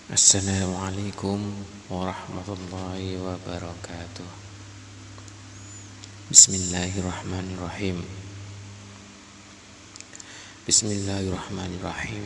Assalamualaikum warahmatullahi wabarakatuh. Bismillahirrahmanirrahim. Bismillahirrahmanirrahim.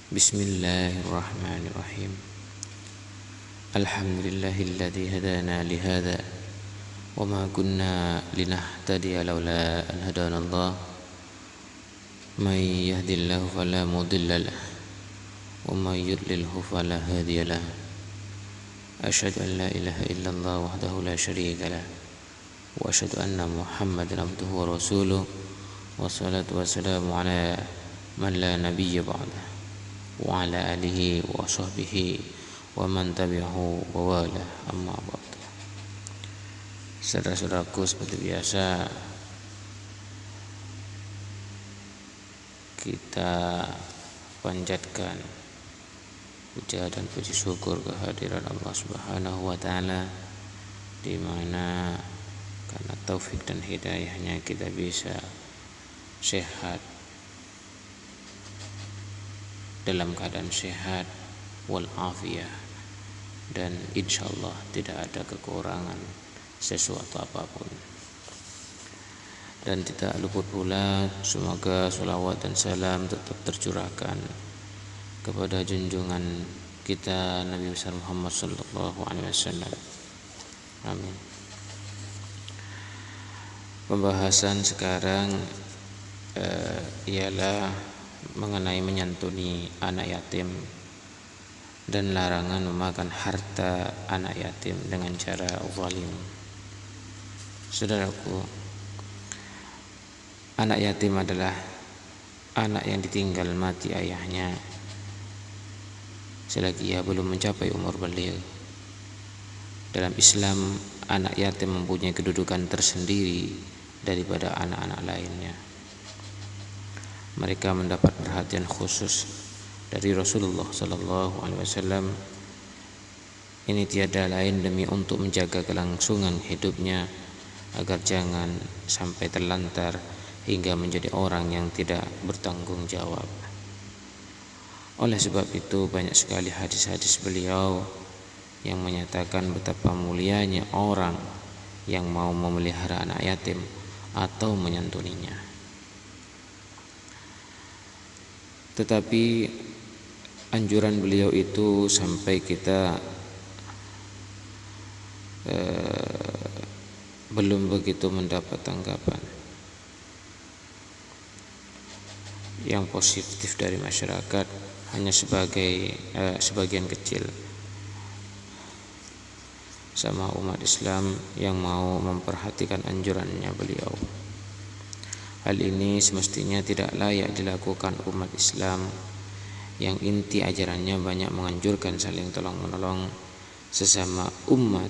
Bismillahirrahmanirrahim. Alhamdulillahilladzi hadana lihada wa ma kunna linahtadiya laula an hadanallah. May yahdihillahu fala mudilla lahu wa may yudlilhu fala hadiya lahu. Asyhadu an la ilaha illallah wahdahu la syarika lah wa asyhadu anna Muhammadan abduhu wa rasuluh wa salatu wassalamu ala man la nabiyya ba'dah wa ala alihi wa sahbihi wa man tabi'ahu wa wala amma ba'd. Saudara-saudaraku, seperti biasa kita panjatkan puja dan puji syukur kehadiran Allah Subhanahu wa taala, di mana karena taufik dan hidayahnya kita bisa sehat, dalam keadaan sehat walafiat, dan insyaallah tidak ada kekurangan sesuatu apapun. Dan tidak luput pula semoga sholawat dan salam tetap tercurahkan kepada junjungan kita Nabi besar Muhammad sallallahu alaihi wasallam. Amin. Pembahasan sekarang ialah mengenai menyantuni anak yatim dan larangan memakan harta anak yatim dengan cara zalim. Saudaraku, anak yatim adalah anak yang ditinggal mati ayahnya selagi ia belum mencapai umur baligh. Dalam Islam, anak yatim mempunyai kedudukan tersendiri daripada anak-anak lainnya. Mereka mendapat perhatian khusus dari Rasulullah sallallahu alaihi wasallam. Ini tiada lain demi untuk menjaga kelangsungan hidupnya agar jangan sampai terlantar hingga menjadi orang yang tidak bertanggung jawab. Oleh sebab itu banyak sekali hadis-hadis beliau yang menyatakan betapa mulianya orang yang mau memelihara anak yatim atau menyantuninya. Tetapi anjuran beliau itu sampai kita belum begitu mendapat tanggapan yang positif dari masyarakat, hanya sebagian kecil sama umat Islam yang mau memperhatikan anjurannya beliau. Hal ini semestinya tidak layak dilakukan umat Islam yang inti ajarannya banyak menganjurkan saling tolong-menolong sesama umat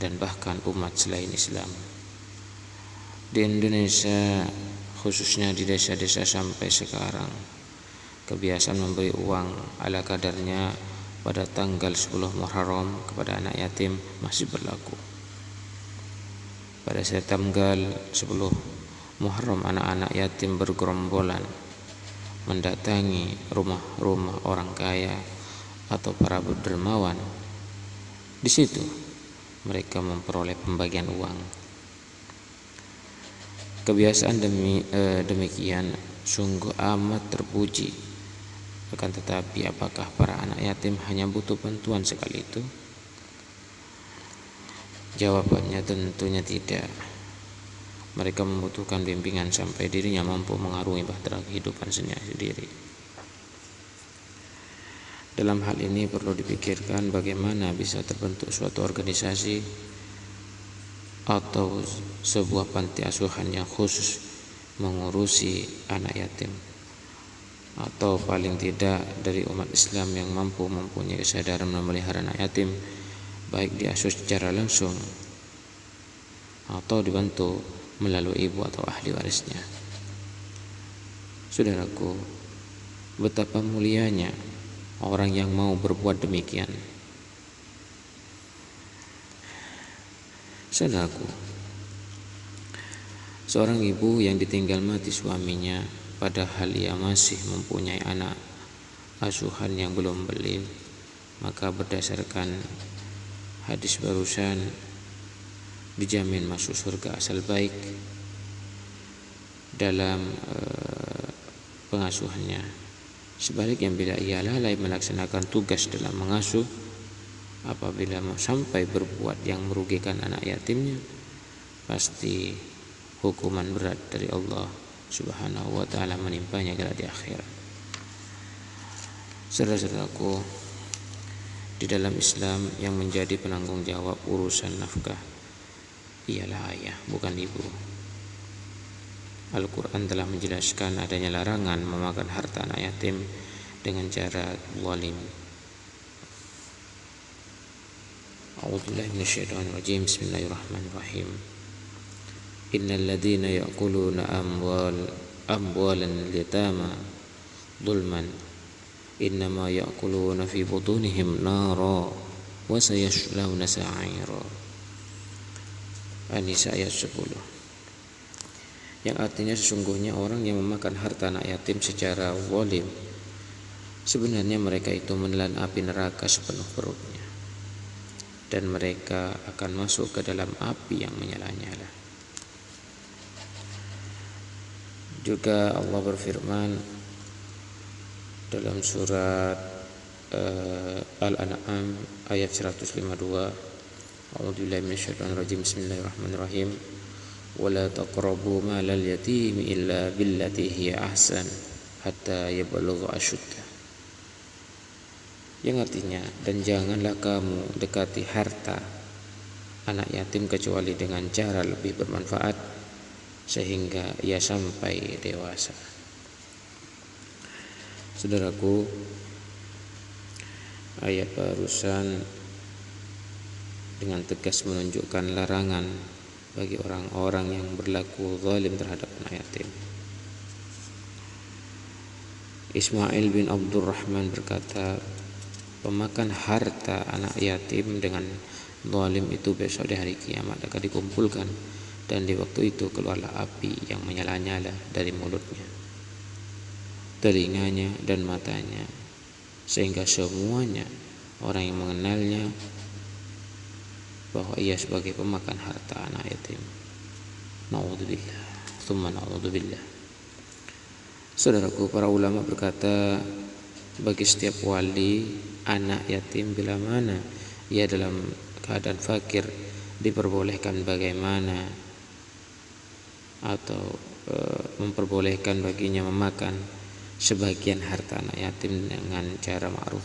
dan bahkan umat selain Islam. Di Indonesia, khususnya di desa-desa sampai sekarang, kebiasaan memberi uang ala kadarnya pada tanggal 10 Muharram kepada anak yatim masih berlaku. Pada saat tanggal 10 Muharram, anak-anak yatim bergerombolan mendatangi rumah-rumah orang kaya atau para dermawan. Di situ mereka memperoleh pembagian uang. Kebiasaan demikian sungguh amat terpuji. Akan tetapi apakah para anak yatim hanya butuh bantuan sekali itu? Jawabannya tentunya tidak. Mereka membutuhkan bimbingan sampai dirinya mampu mengarungi bahtera kehidupan sendiri. Dalam hal ini perlu dipikirkan bagaimana bisa terbentuk suatu organisasi atau sebuah panti asuhan yang khusus mengurusi anak yatim, atau paling tidak dari umat Islam yang mampu mempunyai kesadaran memelihara anak yatim, baik diasuh secara langsung atau dibantu melalui ibu atau ahli warisnya. Saudaraku, betapa mulianya orang yang mau berbuat demikian. Saudaraku, seorang ibu yang ditinggal mati suaminya padahal ia masih mempunyai anak asuhan yang belum beli, maka berdasarkan hadis barusan dijamin masuk surga asal baik dalam pengasuhannya. Sebaliknya bila ia lalai melaksanakan tugas dalam mengasuh, apabila sampai berbuat yang merugikan anak yatimnya, pasti hukuman berat dari Allah Subhanahu wa ta'ala menimpanya kelak di akhirat. Saudara-saudaraku, di dalam Islam yang menjadi penanggung jawab urusan nafkah ialah ayah, bukan ibu. Al-Quran telah menjelaskan adanya larangan memakan harta anak yatim dengan cara zalim. A'udzubillahi minasyaitonir rajim. Bismillahirrahmanirrahim. Innal ladzina ya'kuluna amwalan yatama zulman innama ya'kuluna fi butunihim nara wa sayaslawna sa'ira. An-Nisa ayat 10. Yang artinya sesungguhnya orang yang memakan harta anak yatim secara zalim, sebenarnya mereka itu menelan api neraka sepenuh perutnya, dan mereka akan masuk ke dalam api yang menyala-nyala. Juga Allah berfirman dalam surat Al-An'am ayat 152, A'udzubillahi minasyaitonir rajim. Bismillahirrahmanirrahim. Wala taqrabu malal yatimi illa billati hiya ahsan hatta yablugha asyuddah. Yang artinya, dan janganlah kamu dekati harta anak yatim kecuali dengan cara lebih bermanfaat sehingga ia sampai dewasa. Saudaraku, ayat barusan dengan tegas menunjukkan larangan bagi orang-orang yang berlaku zalim terhadap anak yatim. Ismail bin Abdurrahman berkata, pemakan harta anak yatim dengan zalim itu besok di hari kiamat akan dikumpulkan, dan di waktu itu keluarlah api yang menyala-nyala dari mulutnya, telinganya dan matanya, sehingga semuanya orang yang mengenalnya bahwa ia sebagai pemakan harta anak yatim. Na'udzubillah, tsumma na'udzubillah. Saudaraku, para ulama berkata, bagi setiap wali, anak yatim bila mana ia dalam keadaan fakir diperbolehkan bagaimana atau memperbolehkan baginya memakan sebagian harta anak yatim dengan cara ma'ruf,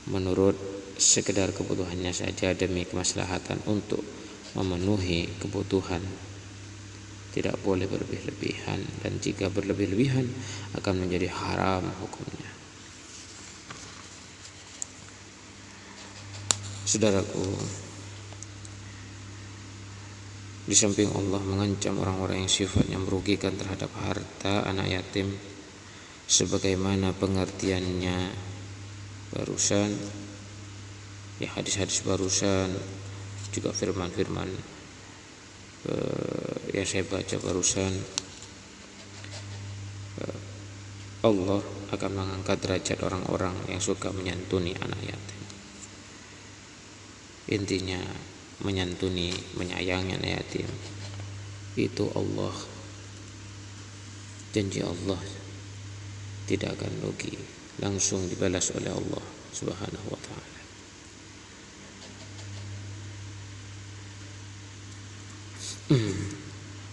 menurut sekedar kebutuhannya saja demi kemaslahatan untuk memenuhi kebutuhan. Tidak boleh berlebih-lebihan, dan jika berlebih-lebihan akan menjadi haram hukumnya. Saudaraku, di samping Allah mengancam orang-orang yang sifatnya merugikan terhadap harta anak yatim, sebagaimana pengertiannya barusan, ya hadis-hadis barusan, juga firman-firman yang saya baca barusan, Allah akan mengangkat derajat orang-orang yang suka menyantuni anak yatim. Intinya menyantuni, menyayangi anak yatim itu Allah, janji Allah tidak akan rugi, langsung dibalas oleh Allah Subhanahu wa ta'ala.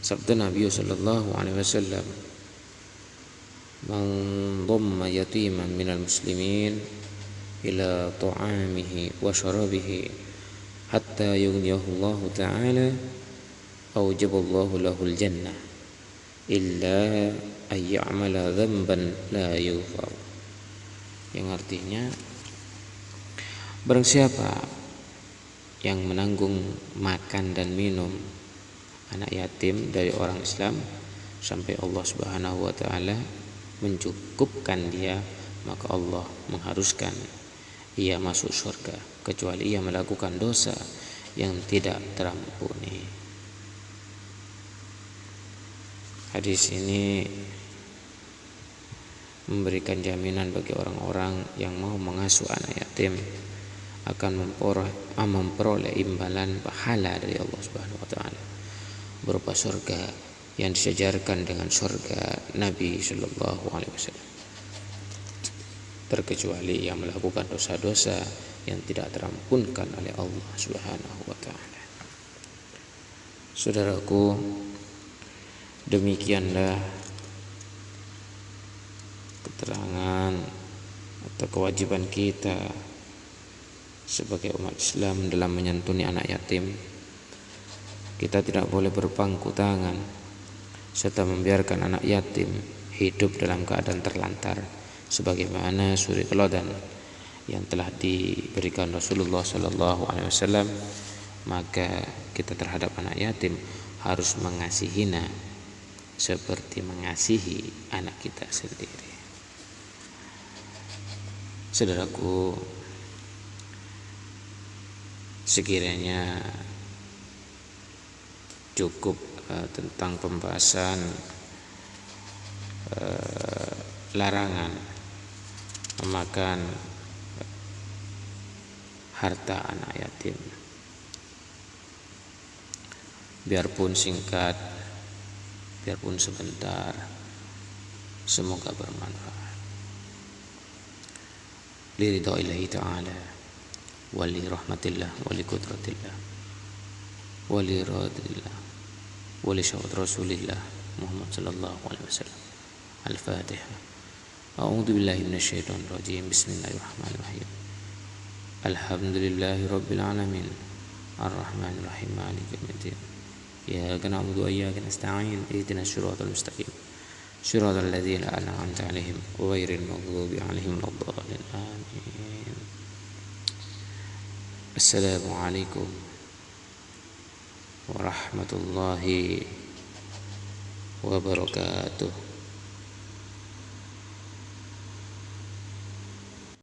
Sabda Nabi sallallahu alaihi wasallam, man dhamma yatiman minal muslimin ila ta'amihi wa syarabihi hatta yughniyahu Allah ta'ala aujaballahu lahul jannah illa ay ya'mala dhanban la yughfar. Yang artinya, barang siapa yang menanggung makan dan minum anak yatim dari orang Islam sampai Allah Subhanahu wa ta'ala mencukupkan dia, maka Allah mengharuskan ia masuk surga kecuali ia melakukan dosa yang tidak terampuni. Hadis ini memberikan jaminan bagi orang-orang yang mau mengasuh anak yatim akan memperoleh imbalan pahala dari Allah Subhanahu wa taala berupa surga yang disejarkan dengan surga Nabi sallallahu alaihi wasallam, terkecuali yang melakukan dosa-dosa yang tidak terampunkan oleh Allah Subhanahu wa taala. Saudaraku, demikianlah keterangan atau kewajiban kita sebagai umat Islam dalam menyantuni anak yatim. Kita tidak boleh berpangku tangan serta membiarkan anak yatim hidup dalam keadaan terlantar sebagaimana suri teladan yang telah diberikan Rasulullah sallallahu alaihi wasallam. Maka kita terhadap anak yatim harus mengasihinya seperti mengasihi anak kita sendiri. Saudaraku, sekiranya cukup tentang pembahasan larangan memakan harta anak yatim. Biarpun singkat, biarpun sebentar, semoga bermanfaat. Liridha'illahi ta'ala wali rahmatillah wali qudratillah wali radillah wali syawat rasulillah Muhammad sallallahu alaihi wasallam. Al-Fatihah. A'udzu billahi minasyaitonir rajim. Bismillahirrahmanirrahim. Alhamdulillahi rabbil alamin. Arrahmanir rahim. Maliki yaumiddin. Iyyaka na'budu wa iyyaka nasta'in. Ihdinas siratal mustaqim. Siratal ladzina an'amta 'alaihim ghairil maghdubi 'alaihim waladdallin. Amin. Assalamualaikum warahmatullahi wabarakatuh.